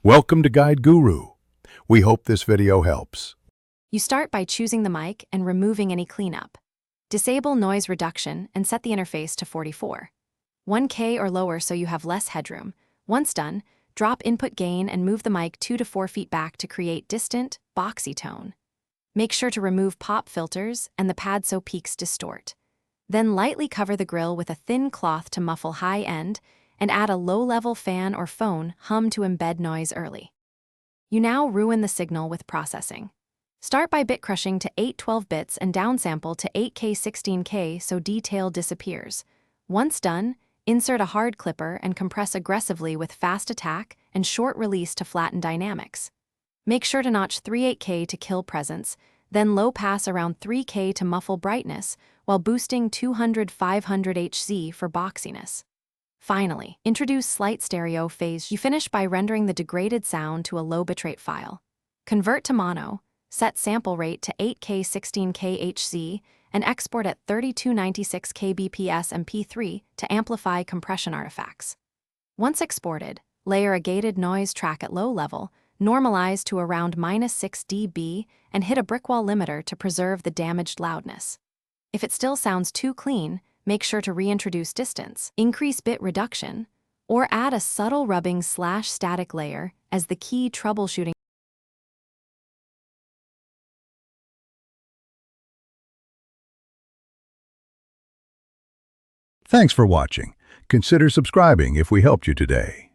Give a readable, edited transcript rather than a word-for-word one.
Welcome to Guide Guru. We hope this video helps. You start by choosing the mic and removing any cleanup. Disable noise reduction and set the interface to 44. 1K or lower so you have less headroom. Once done, drop input gain and move the mic 2 to 4 feet back to create distant, boxy tone. Make sure to remove pop filters and the pad so peaks distort. Then lightly cover the grill with a thin cloth to muffle high end and add a low-level fan or phone hum to embed noise early. You now ruin the signal with processing. Start by bit crushing to 812 bits and downsample to 8K 16K so detail disappears. Once done, insert a hard clipper and compress aggressively with fast attack and short release to flatten dynamics. Make sure to notch 38K to kill presence, then low pass around 3K to muffle brightness, while boosting 200-500 Hz for boxiness. Finally, introduce slight stereo phase. You finish by rendering the degraded sound to a low bitrate file. Convert to mono, set sample rate to 8K 16K Hz, and export at 3296 kbps MP3 to amplify compression artifacts. Once exported, layer a gated noise track at low level, normalize to around -6 dB, and hit a brickwall limiter to preserve the damaged loudness. If it still sounds too clean, make sure to reintroduce distance, increase bit reduction, or add a subtle rubbing/static layer as the key troubleshooting. Thanks for watching. Consider subscribing if we helped you today.